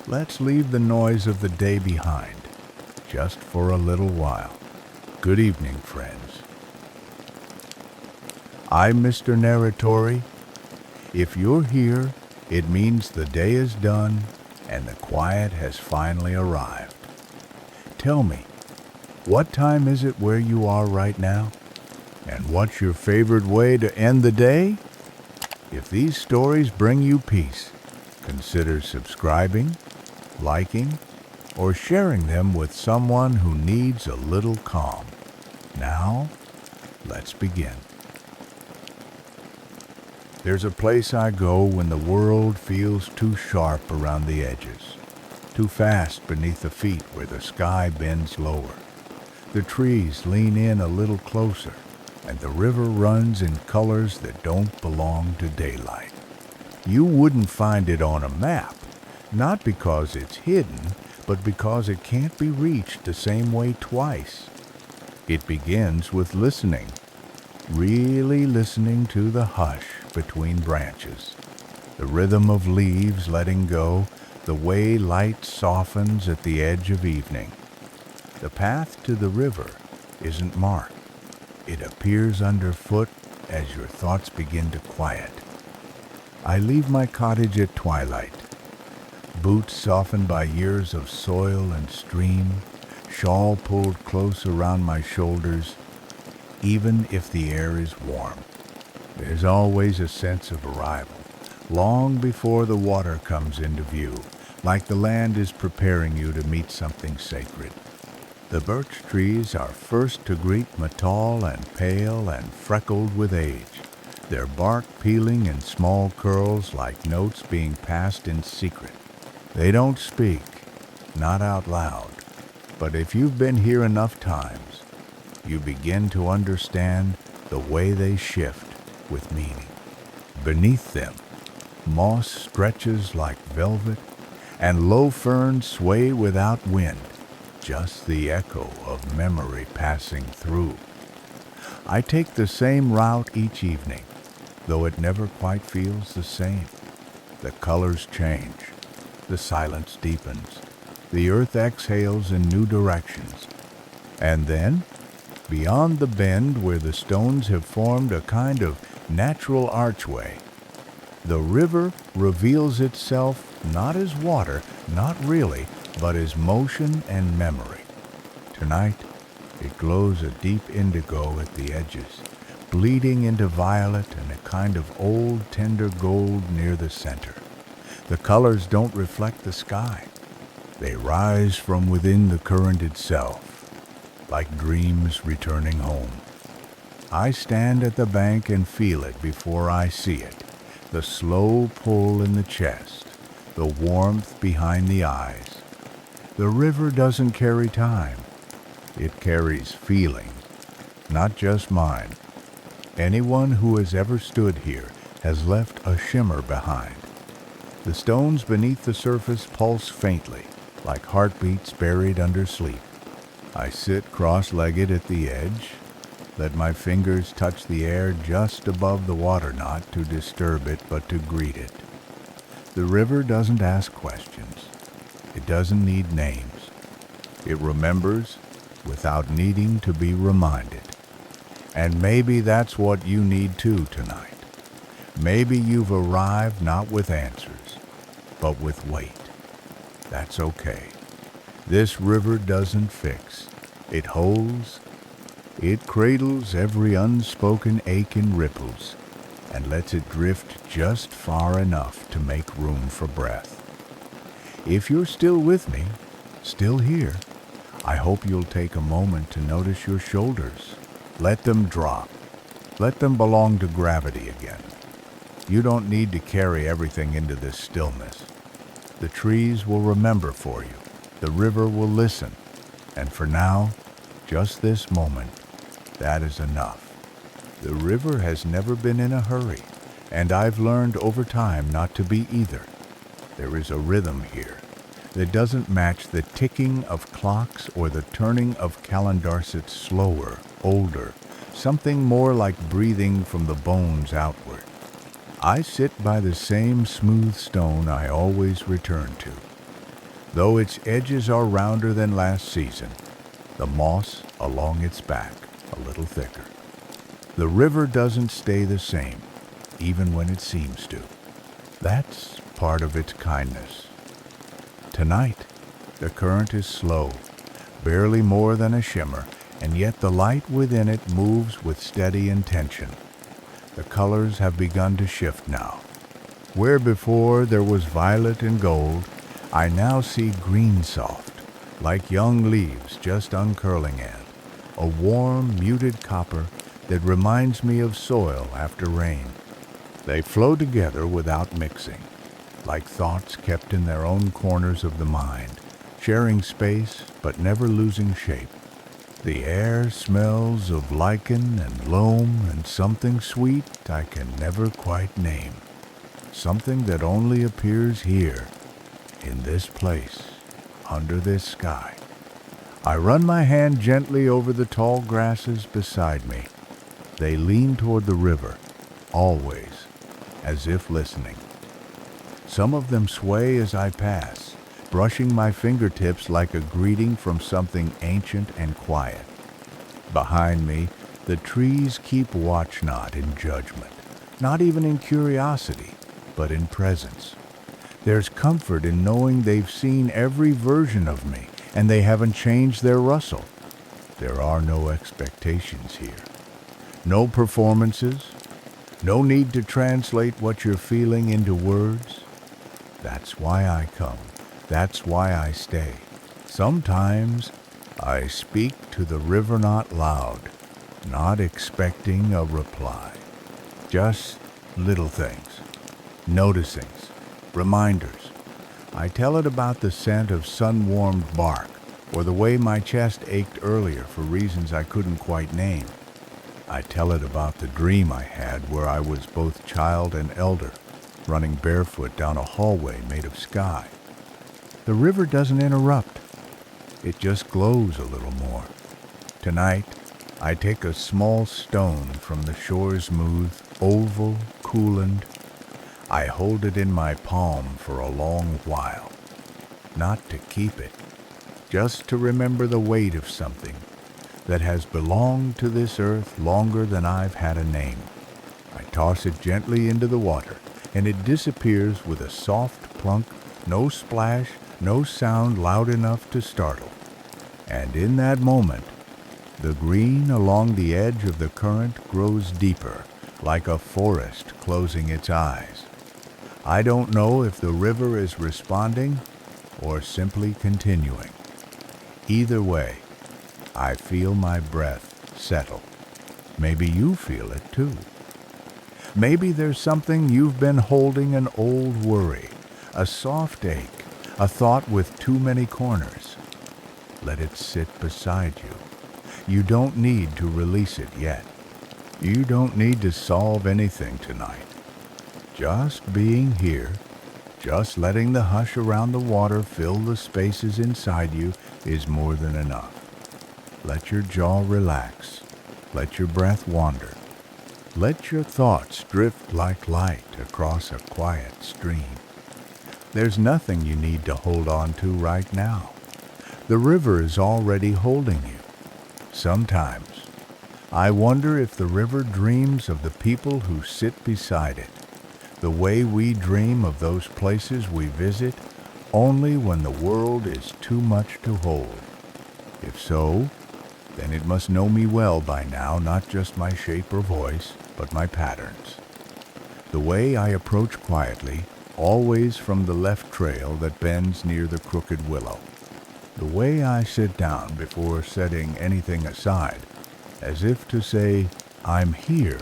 Let's leave the noise of the day behind, just for a little while. Good evening, friends. I'm Mr. Narratori. If you're here, it means the day is done and the quiet has finally arrived. Tell me, what time is it where you are right now? And what's your favorite way to end the day? If these stories bring you peace, consider subscribing, liking, or sharing them with someone who needs a little calm. Now, let's begin. There's a place I go when the world feels too sharp around the edges, too fast beneath the feet where the sky bends lower. The trees lean in a little closer, and the river runs in colors that don't belong to daylight. You wouldn't find it on a map, not because it's hidden, but because it can't be reached the same way twice. It begins with listening, really listening to the hush between branches, the rhythm of leaves letting go, the way light softens at the edge of evening. The path to the river isn't marked. It appears underfoot as your thoughts begin to quiet. I leave my cottage at twilight, boots softened by years of soil and stream, shawl pulled close around my shoulders, even if the air is warm. There's always a sense of arrival, long before the water comes into view, like the land is preparing you to meet something sacred. The birch trees are first to greet me, tall and pale and freckled with age, their bark peeling in small curls like notes being passed in secret. They don't speak, not out loud, but if you've been here enough times, you begin to understand the way they shift with meaning. Beneath them, moss stretches like velvet, and low ferns sway without wind, just the echo of memory passing through. I take the same route each evening, though it never quite feels the same. The colors change, the silence deepens, the earth exhales in new directions, and then, beyond the bend where the stones have formed a kind of natural archway, the river reveals itself not as water, not really, but as motion and memory. Tonight, it glows a deep indigo at the edges, bleeding into violet and a kind of old tender gold near the center. The colors don't reflect the sky. They rise from within the current itself, like dreams returning home. I stand at the bank and feel it before I see it, the slow pull in the chest, the warmth behind the eyes. The river doesn't carry time. It carries feeling, not just mine. Anyone who has ever stood here has left a shimmer behind. The stones beneath the surface pulse faintly, like heartbeats buried under sleep. I sit cross-legged at the edge, let my fingers touch the air just above the water, not to disturb it, but to greet it. The river doesn't ask questions. It doesn't need names. It remembers without needing to be reminded. And maybe that's what you need too tonight. Maybe you've arrived not with answers, but with weight. That's okay. This river doesn't fix. It holds. It cradles every unspoken ache in ripples and lets it drift just far enough to make room for breath. If you're still with me, still here, I hope you'll take a moment to notice your shoulders. Let them drop. Let them belong to gravity again. You don't need to carry everything into this stillness. The trees will remember for you. The river will listen. And for now, just this moment, that is enough. The river has never been in a hurry, and I've learned over time not to be either. There is a rhythm here that doesn't match the ticking of clocks or the turning of calendars. It's slower, older, something more like breathing from the bones outward. I sit by the same smooth stone I always return to. though its edges are rounder than last season, the moss along its back a little thicker. The river doesn't stay the same, even when it seems to. That's part of its kindness. Tonight, the current is slow, barely more than a shimmer, and yet the light within it moves with steady intention. The colors have begun to shift now. Where before there was violet and gold, I now see green soft, like young leaves just uncurling at, a warm, muted copper that reminds me of soil after rain. They flow together without mixing, like thoughts kept in their own corners of the mind, sharing space but never losing shape. The air smells of lichen and loam and something sweet I can never quite name, something that only appears here, in this place, under this sky. I run my hand gently over the tall grasses beside me. They lean toward the river, always, as if listening. Some of them sway as I pass, brushing my fingertips like a greeting from something ancient and quiet. Behind me, the trees keep watch not in judgment, not even in curiosity, but in presence. There's comfort in knowing they've seen every version of me, and they haven't changed their rustle. There are no expectations here. No performances, no need to translate what you're feeling into words. That's why I come. That's why I stay. Sometimes I speak to the river not loud, not expecting a reply. Just little things, noticings, reminders. I tell it about the scent of sun-warmed bark, or the way my chest ached earlier for reasons I couldn't quite name. I tell it about the dream I had where I was both child and elder, running barefoot down a hallway made of sky. The river doesn't interrupt. It just glows a little more. Tonight, I take a small stone from the shore's smooth, oval, coolant. I hold it in my palm for a long while. Not to keep it, just to remember the weight of something that has belonged to this earth longer than I've had a name. I toss it gently into the water, and it disappears with a soft plunk, no splash, no sound loud enough to startle. And in that moment, the green along the edge of the current grows deeper, like a forest closing its eyes. I don't know if the river is responding or simply continuing. Either way, I feel my breath settle. Maybe you feel it too. Maybe there's something you've been holding, an old worry, a soft ache, a thought with too many corners. Let it sit beside you. You don't need to release it yet. You don't need to solve anything tonight. Just being here, just letting the hush around the water fill the spaces inside you is more than enough. Let your jaw relax. Let your breath wander. Let your thoughts drift like light across a quiet stream. There's nothing you need to hold on to right now. The river is already holding you. Sometimes, I wonder if the river dreams of the people who sit beside it, the way we dream of those places we visit only when the world is too much to hold. If so, then it must know me well by now, not just my shape or voice, but my patterns. The way I approach quietly, always from the left trail that bends near the crooked willow. The way I sit down before setting anything aside, as if to say, I'm here,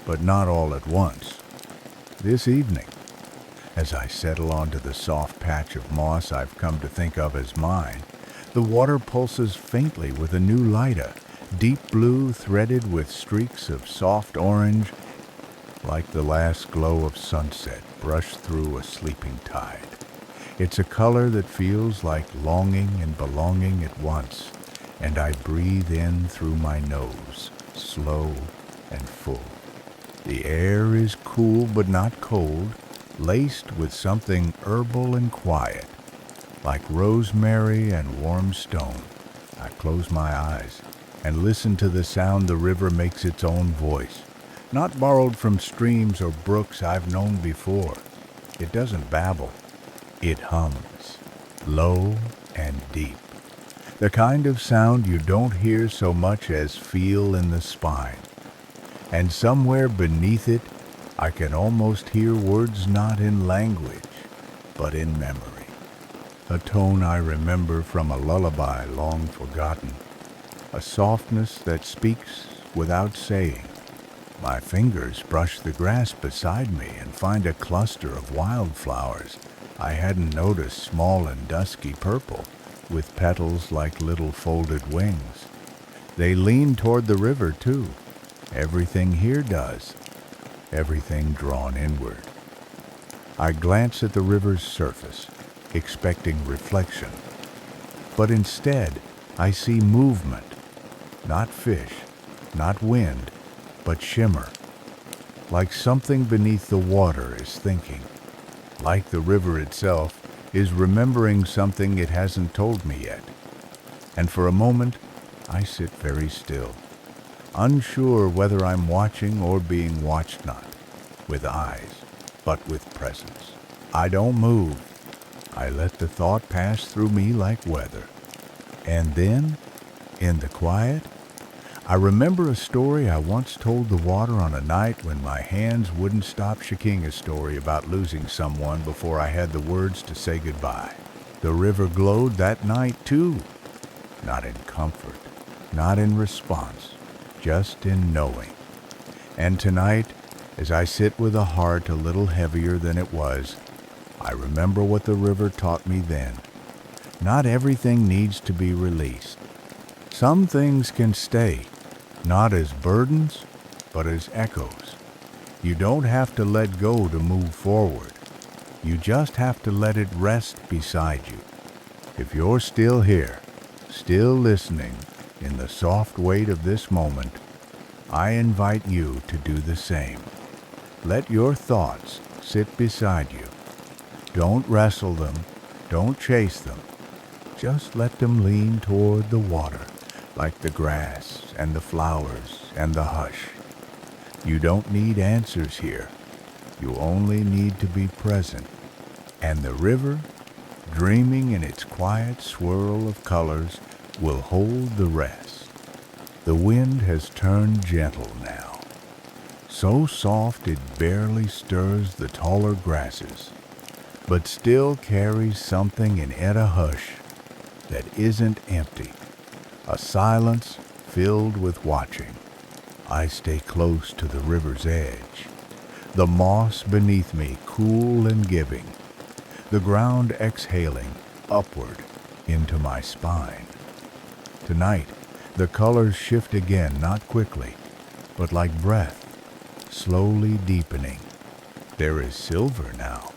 but not all at once. This evening, as I settle onto the soft patch of moss I've come to think of as mine, the water pulses faintly with a new lighter, deep blue threaded with streaks of soft orange, like the last glow of sunset brushed through a sleeping tide. It's a color that feels like longing and belonging at once, and I breathe in through my nose, slow and full. The air is cool but not cold, laced with something herbal and quiet. like rosemary and warm stone. I close my eyes and listen to the sound the river makes its own voice, not borrowed from streams or brooks I've known before. It doesn't babble, it hums, low and deep. The kind of sound you don't hear so much as feel in the spine. And somewhere beneath it, I can almost hear words not in language, but in memory. A tone I remember from a lullaby long forgotten. A softness that speaks without saying. My fingers brush the grass beside me and find a cluster of wildflowers I hadn't noticed, small and dusky purple, with petals like little folded wings. They lean toward the river, too. Everything here does. Everything drawn inward. I glance at the river's surface, expecting reflection. But instead, I see movement. Not fish, not wind, but shimmer. Like something beneath the water is thinking. Like the river itself is remembering something it hasn't told me yet. And for a moment, I sit very still, unsure whether I'm watching or being watched, not with eyes, but with presence. I don't move. I let the thought pass through me like weather. And then, in the quiet, I remember a story I once told the water on a night when my hands wouldn't stop shaking, a story about losing someone before I had the words to say goodbye. The river glowed that night too, not in comfort, not in response, just in knowing. And tonight, as I sit with a heart a little heavier than it was, I remember what the river taught me then. Not everything needs to be released. Some things can stay, not as burdens, but as echoes. You don't have to let go to move forward. You just have to let it rest beside you. If you're still here, still listening, in the soft weight of this moment, I invite you to do the same. Let your thoughts sit beside you. Don't wrestle them, don't chase them. Just let them lean toward the water, like the grass and the flowers and the hush. You don't need answers here. You only need to be present. And the river, dreaming in its quiet swirl of colors, will hold the rest. The wind has turned gentle now, so soft it barely stirs the taller grasses, but still carries something in it, a hush that isn't empty, a silence filled with watching. I stay close to the river's edge, the moss beneath me cool and giving, the ground exhaling upward into my spine. Tonight, the colors shift again, not quickly, but like breath, slowly deepening. There is silver now,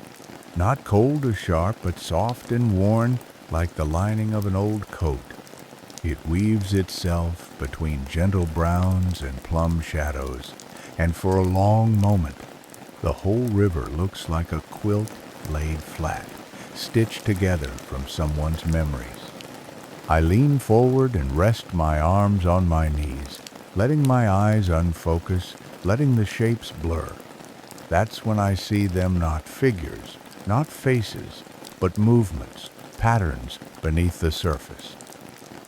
not cold or sharp, but soft and worn like the lining of an old coat. It weaves itself between gentle browns and plum shadows, and for a long moment, the whole river looks like a quilt laid flat, stitched together from someone's memories. I lean forward and rest my arms on my knees, letting my eyes unfocus, letting the shapes blur. That's when I see them not figures, not faces, but movements, patterns beneath the surface.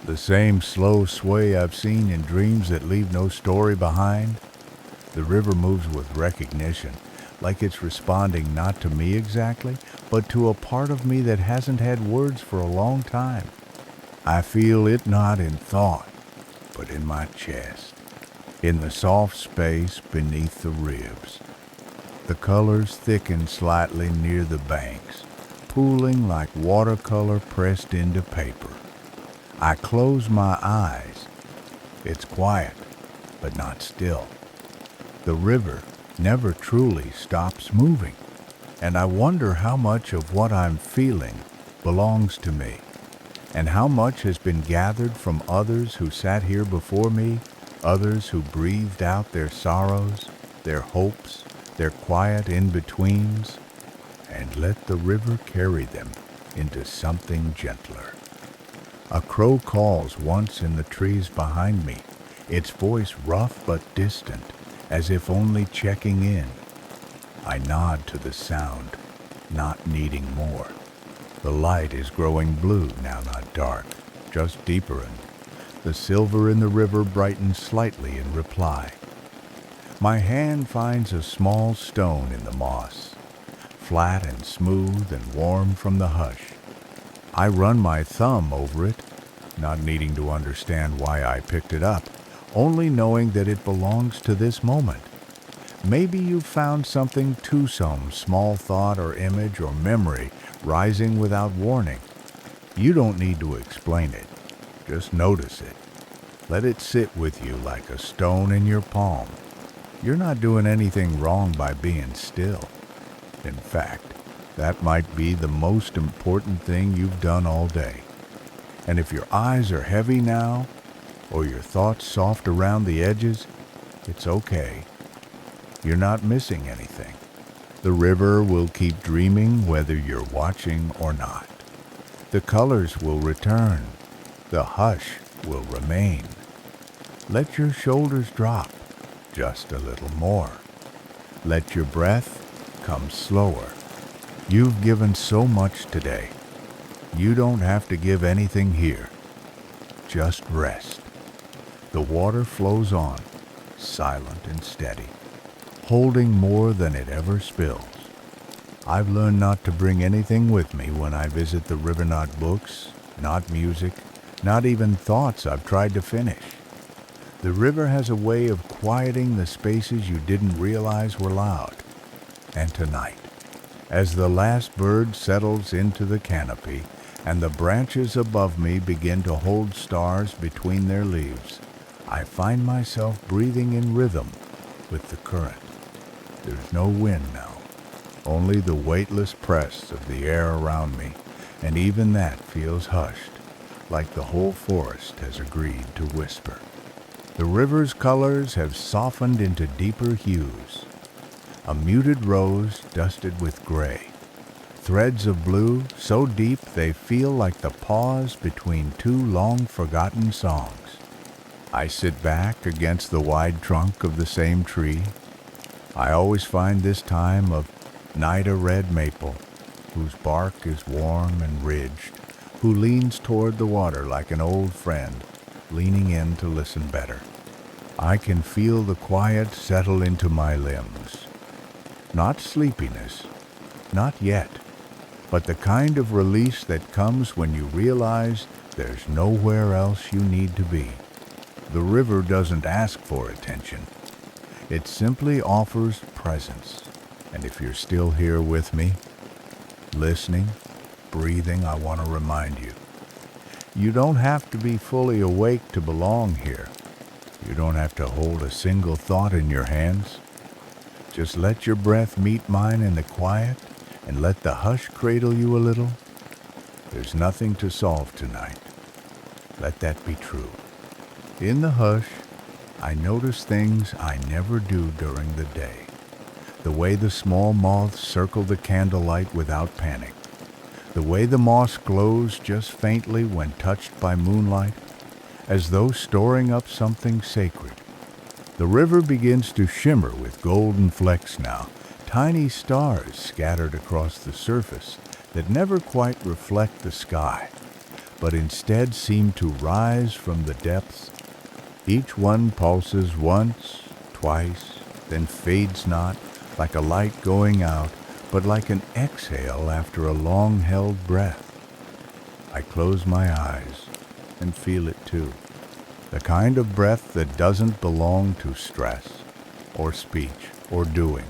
The same slow sway I've seen in dreams that leave no story behind. The river moves with recognition, like it's responding not to me exactly, but to a part of me that hasn't had words for a long time. I feel it not in thought, but in my chest, in the soft space beneath the ribs. The colors thicken slightly near the banks, pooling like watercolor pressed into paper. I close my eyes. It's quiet, but not still. The river never truly stops moving, and I wonder how much of what I'm feeling belongs to me, and how much has been gathered from others who sat here before me, others who breathed out their sorrows, their hopes, their quiet in-betweens, and let the river carry them into something gentler. A crow calls once in the trees behind me, its voice rough but distant, as if only checking in. I nod to the sound, not needing more. The light is growing blue, now not dark, just deepening. The silver in the river brightens slightly in reply. My hand finds a small stone in the moss, flat and smooth and warm from the hush. I run my thumb over it, not needing to understand why I picked it up, only knowing that it belongs to this moment. Maybe you found something too, some small thought or image or memory rising without warning. You don't need to explain it. Just notice it. Let it sit with you like a stone in your palm. You're not doing anything wrong by being still. In fact, that might be the most important thing you've done all day. And if your eyes are heavy now, or your thoughts soft around the edges, it's okay. You're not missing anything. The river will keep dreaming whether you're watching or not. The colors will return. The hush will remain. Let your shoulders drop just a little more. Let your breath come slower. You've given so much today. You don't have to give anything here. Just rest. The water flows on, silent and steady, holding more than it ever spills. I've learned not to bring anything with me when I visit the river, not books, not music, not even thoughts I've tried to finish. The river has a way of quieting the spaces you didn't realize were loud. And tonight, as the last bird settles into the canopy and the branches above me begin to hold stars between their leaves, I find myself breathing in rhythm with the current. There's no wind now, only the weightless press of the air around me, and even that feels hushed, like the whole forest has agreed to whisper. The river's colors have softened into deeper hues. A muted rose dusted with gray. Threads of blue so deep they feel like the pause between two long-forgotten songs. I sit back against the wide trunk of the same tree. I always find this time of night a red maple, whose bark is warm and ridged, who leans toward the water like an old friend, leaning in to listen better. I can feel the quiet settle into my limbs. Not sleepiness, not yet, but the kind of release that comes when you realize there's nowhere else you need to be. The river doesn't ask for attention. It simply offers presence. And if you're still here with me, listening, breathing, I want to remind you, you don't have to be fully awake to belong here. You don't have to hold a single thought in your hands. Just let your breath meet mine in the quiet and let the hush cradle you a little. There's nothing to solve tonight. Let that be true. In the hush, I notice things I never do during the day. The way the small moths circle the candlelight without panic. The way the moss glows just faintly when touched by moonlight, as though storing up something sacred. The river begins to shimmer with golden flecks now, tiny stars scattered across the surface that never quite reflect the sky, but instead seem to rise from the depths. Each one pulses once, twice, then fades not, like a light going out, but like an exhale after a long-held breath. I close my eyes and feel it too. The kind of breath that doesn't belong to stress, or speech, or doing.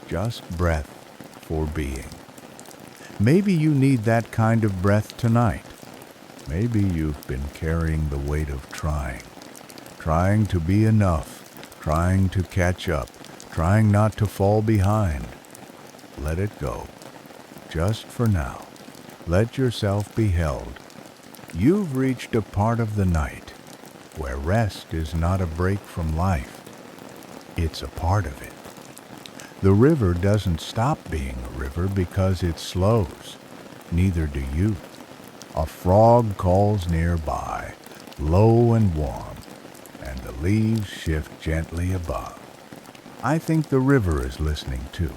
Just breath for being. Maybe you need that kind of breath tonight. Maybe you've been carrying the weight of trying to be enough, trying to catch up, trying not to fall behind. Let it go, just for now. Let yourself be held. You've reached a part of the night where rest is not a break from life. It's a part of it. The river doesn't stop being a river because it slows. neither do you. A frog calls nearby, low and warm, and the leaves shift gently above. I think the river is listening too,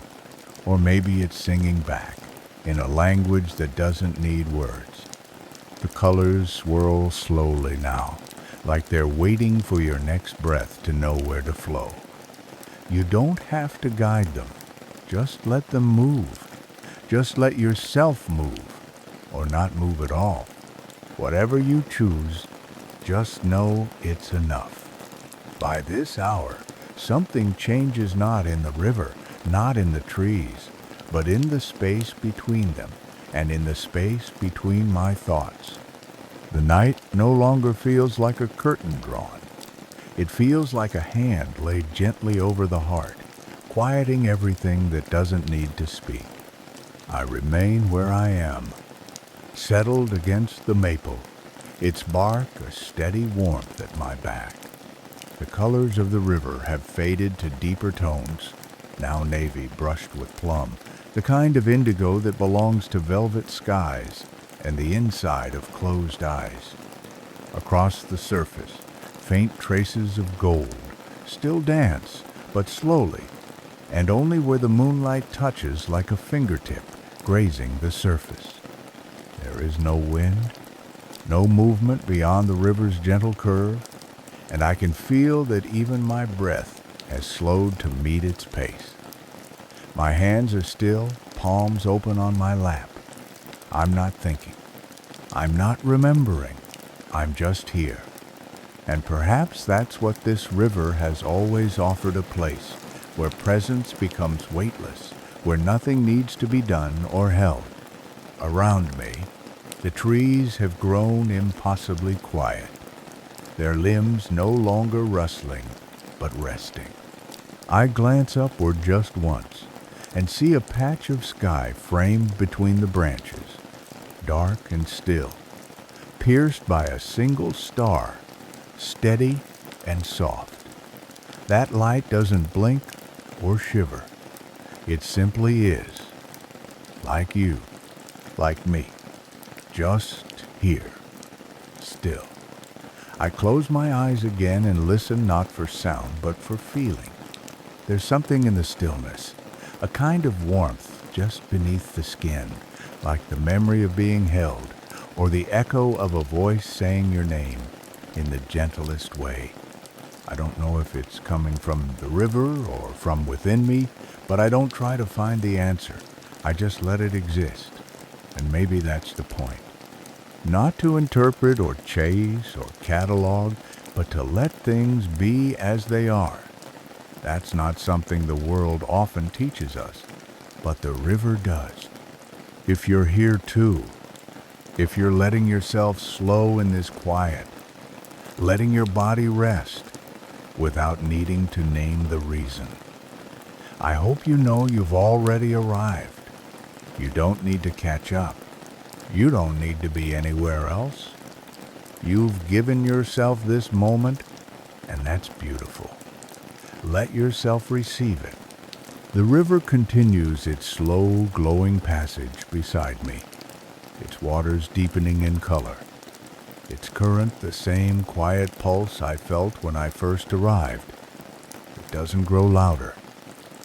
or maybe it's singing back in a language that doesn't need words. The colors swirl slowly now, like they're waiting for your next breath to know where to flow. You don't have to guide them, just let them move. Just let yourself move, or not move at all. Whatever you choose, just know it's enough. By this hour, something changes not in the river, not in the trees, but in the space between them, and in the space between my thoughts. The night no longer feels like a curtain drawn. It feels like a hand laid gently over the heart, quieting everything that doesn't need to speak. I remain where I am, settled against the maple, its bark a steady warmth at my back. The colors of the river have faded to deeper tones, now navy brushed with plum, the kind of indigo that belongs to velvet skies and the inside of closed eyes. Across the surface, faint traces of gold still dance, but slowly, and only where the moonlight touches like a fingertip grazing the surface. There is no wind, no movement beyond the river's gentle curve, and I can feel that even my breath has slowed to meet its pace. My hands are still, palms open on my lap. I'm not thinking. I'm not remembering. I'm just here. And perhaps that's what this river has always offered, a place where presence becomes weightless, where nothing needs to be done or held. Around me, the trees have grown impossibly quiet, their limbs no longer rustling, but resting. I glance upward just once and see a patch of sky framed between the branches, dark and still, pierced by a single star, steady and soft. That light doesn't blink or shiver. It simply is, like you, like me, just here, still. I close my eyes again and listen not for sound, but for feeling. There's something in the stillness, a kind of warmth just beneath the skin, like the memory of being held, or the echo of a voice saying your name in the gentlest way. I don't know if it's coming from the river or from within me, but I don't try to find the answer. I just let it exist, and maybe that's the point. Not to interpret or chase or catalog, but to let things be as they are. That's not something the world often teaches us, but the river does. If you're here too, if you're letting yourself slow in this quiet, letting your body rest without needing to name the reason, I hope you know you've already arrived. You don't need to catch up. You don't need to be anywhere else. You've given yourself this moment, and that's beautiful. Let yourself receive it. The river continues its slow, glowing passage beside me, its waters deepening in color, its current the same quiet pulse I felt when I first arrived. It doesn't grow louder.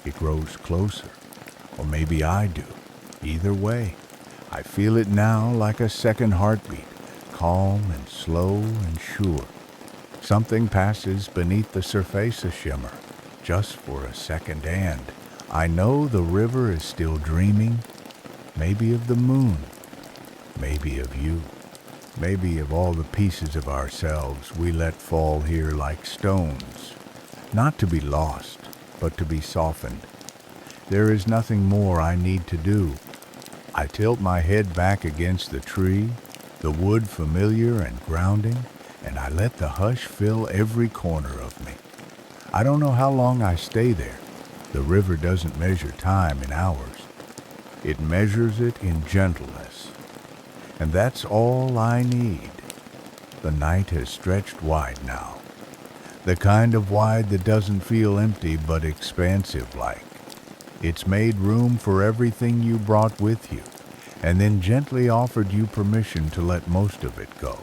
It grows closer. Or maybe I do. Either way, I feel it now like a second heartbeat, calm and slow and sure. Something passes beneath the surface a shimmer, just for a second, and I know the river is still dreaming, maybe of the moon, maybe of you, maybe of all the pieces of ourselves we let fall here like stones, not to be lost, but to be softened. There is nothing more I need to do. I tilt my head back against the tree, the wood familiar and grounding, and I let the hush fill every corner of me. I don't know how long I stay there. The river doesn't measure time in hours. It measures it in gentleness. And that's all I need. The night has stretched wide now. The kind of wide that doesn't feel empty but expansive like. It's made room for everything you brought with you, and then gently offered you permission to let most of it go.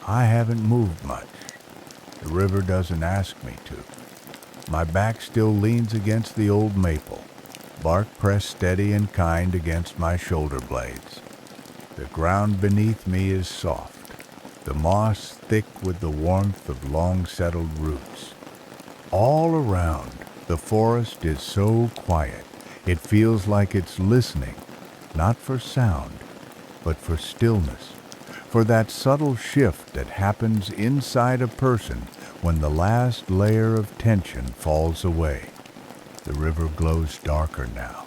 I haven't moved much. The river doesn't ask me to. My back still leans against the old maple, bark pressed steady and kind against my shoulder blades. The ground beneath me is soft, the moss thick with the warmth of long-settled roots. All around, the forest is so quiet, it feels like it's listening, not for sound, but for stillness, for that subtle shift that happens inside a person when the last layer of tension falls away. The river glows darker now,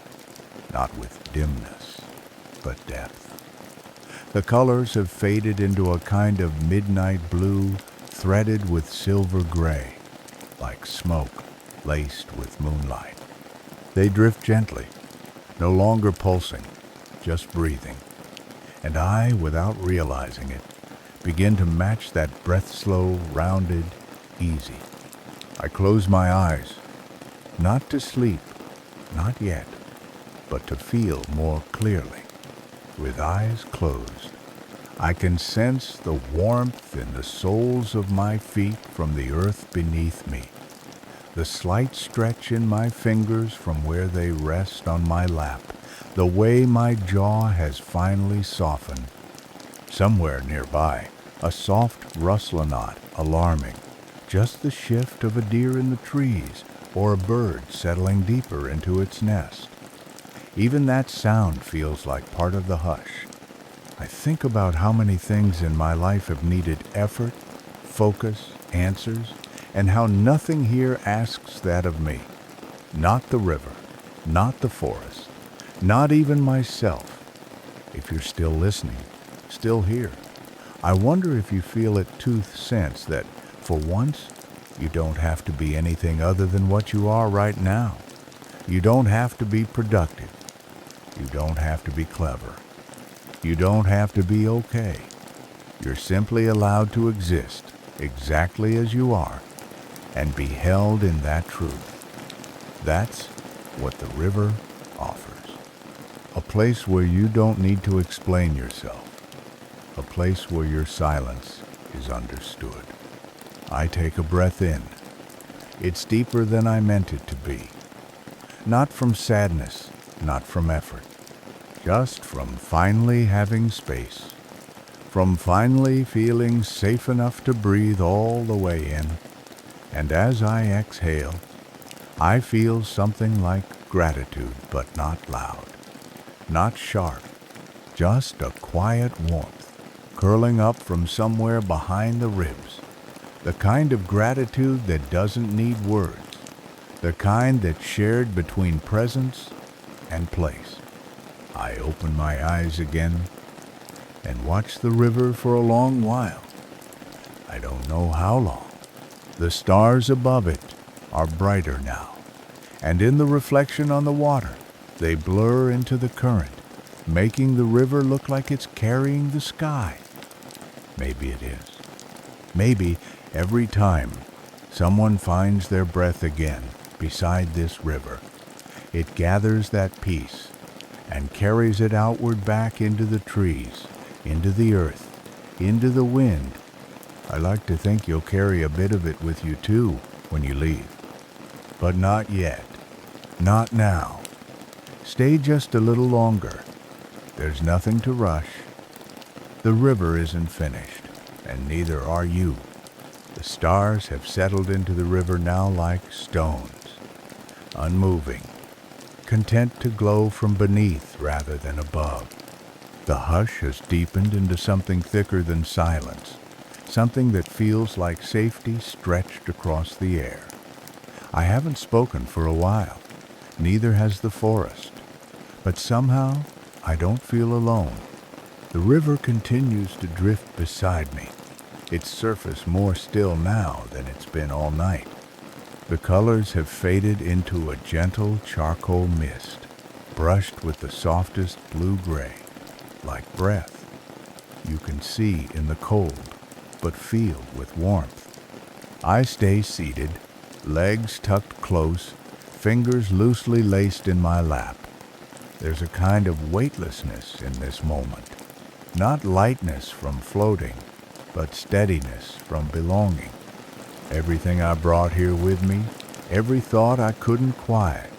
not with dimness, but depth. The colors have faded into a kind of midnight blue threaded with silver gray, like smoke laced with moonlight. They drift gently, no longer pulsing, just breathing. And I, without realizing it, begin to match that breath-slow, rounded, easy. I close my eyes, not to sleep, not yet, but to feel more clearly. With eyes closed, I can sense the warmth in the soles of my feet from the earth beneath me, the slight stretch in my fingers from where they rest on my lap, the way my jaw has finally softened. Somewhere nearby, a soft rustle knot, alarming, just the shift of a deer in the trees or a bird settling deeper into its nest. Even that sound feels like part of the hush. I think about how many things in my life have needed effort, focus, answers, and how nothing here asks that of me. Not the river, not the forest, not even myself. If you're still listening, still here, I wonder if you feel at tooth sense that, for once, you don't have to be anything other than what you are right now. You don't have to be productive. You don't have to be clever. You don't have to be okay. You're simply allowed to exist exactly as you are and be held in that truth. That's what the river offers. A place where you don't need to explain yourself. A place where your silence is understood. I take a breath in. It's deeper than I meant it to be. Not from sadness, not from effort. Just from finally having space. From finally feeling safe enough to breathe all the way in. And as I exhale, I feel something like gratitude, but not loud. Not sharp, just a quiet warmth, curling up from somewhere behind the ribs. The kind of gratitude that doesn't need words. The kind that's shared between presence and place. I open my eyes again and watch the river for a long while. I don't know how long. The stars above it are brighter now, and in the reflection on the water, they blur into the current, making the river look like it's carrying the sky. Maybe it is. Maybe every time someone finds their breath again beside this river, it gathers that peace and carries it outward back into the trees, into the earth, into the wind. I like to think you'll carry a bit of it with you too when you leave. But not yet. Not now. Stay just a little longer. There's nothing to rush. The river isn't finished, and neither are you. The stars have settled into the river now like stones, unmoving, content to glow from beneath rather than above. The hush has deepened into something thicker than silence, something that feels like safety stretched across the air. I haven't spoken for a while, neither has the forest, but somehow I don't feel alone. The river continues to drift beside me, its surface more still now than it's been all night. The colors have faded into a gentle charcoal mist, brushed with the softest blue-gray, like breath. You can see in the cold, but feel with warmth. I stay seated, legs tucked close, fingers loosely laced in my lap. There's a kind of weightlessness in this moment. Not lightness from floating, but steadiness from belonging. Everything I brought here with me, every thought I couldn't quiet,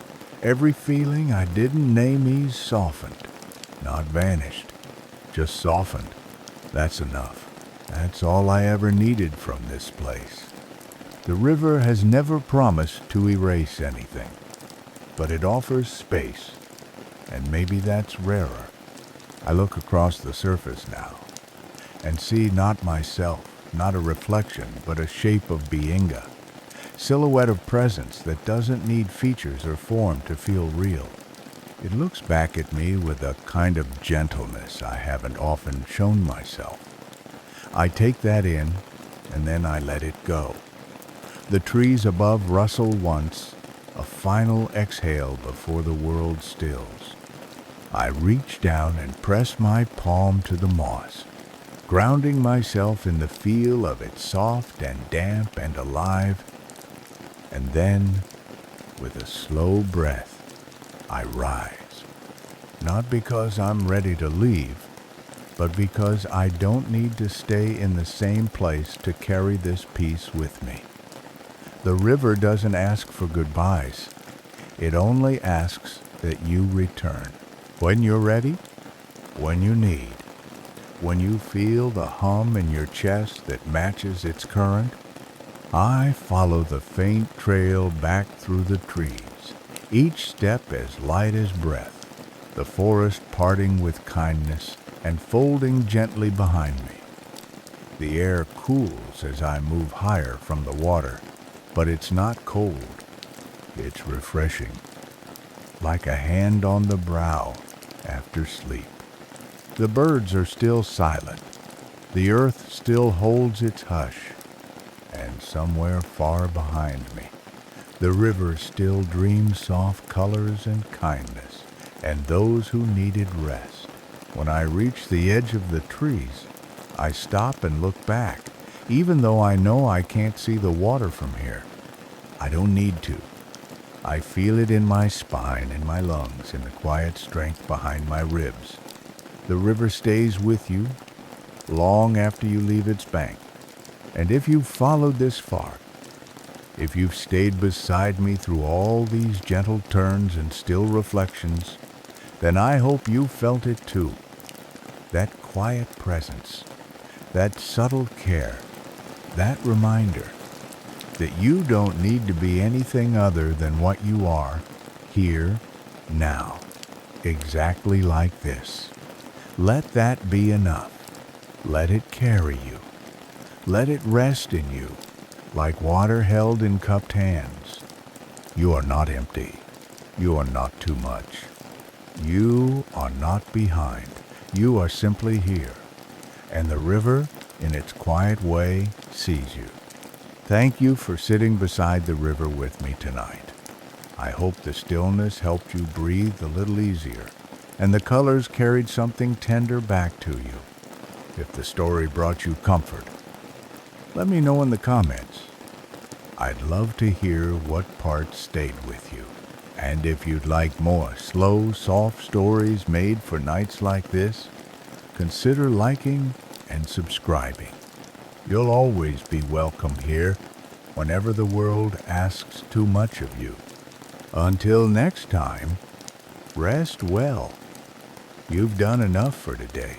every feeling I didn't name ease softened. Not vanished, just softened. That's enough. That's all I ever needed from this place. The river has never promised to erase anything, but it offers space, and maybe that's rarer. I look across the surface now and see not myself, not a reflection, but a shape of beinga, silhouette of presence that doesn't need features or form to feel real. It looks back at me with a kind of gentleness I haven't often shown myself. I take that in, and then I let it go. The trees above rustle once, a final exhale before the world stills. I reach down and press my palm to the moss, grounding myself in the feel of it soft and damp and alive. And then, with a slow breath, I rise. Not because I'm ready to leave, but because I don't need to stay in the same place to carry this peace with me. The river doesn't ask for goodbyes. It only asks that you return. When you're ready, when you need, when you feel the hum in your chest that matches its current, I follow the faint trail back through the trees, each step as light as breath, the forest parting with kindness and folding gently behind me. The air cools as I move higher from the water, but it's not cold. It's refreshing, like a hand on the brow after sleep. The birds are still silent. The earth still holds its hush. And somewhere far behind me, the river still dreams soft colors and kindness, and those who needed rest. When I reach the edge of the trees, I stop and look back, even though I know I can't see the water from here. I don't need to. I feel it in my spine, in my lungs, in the quiet strength behind my ribs. The river stays with you long after you leave its bank. And if you've followed this far, if you've stayed beside me through all these gentle turns and still reflections, then I hope you felt it too. That quiet presence, that subtle care, that reminder that you don't need to be anything other than what you are, here, now, exactly like this. Let that be enough. Let it carry you. Let it rest in you, like water held in cupped hands. You are not empty. You are not too much. You are not behind. You are simply here. And the river, in its quiet way, sees you. Thank you for sitting beside the river with me tonight. I hope the stillness helped you breathe a little easier, and the colors carried something tender back to you. If the story brought you comfort, let me know in the comments. I'd love to hear what parts stayed with you. And if you'd like more slow, soft stories made for nights like this, consider liking and subscribing. You'll always be welcome here whenever the world asks too much of you. Until next time, rest well. You've done enough for today.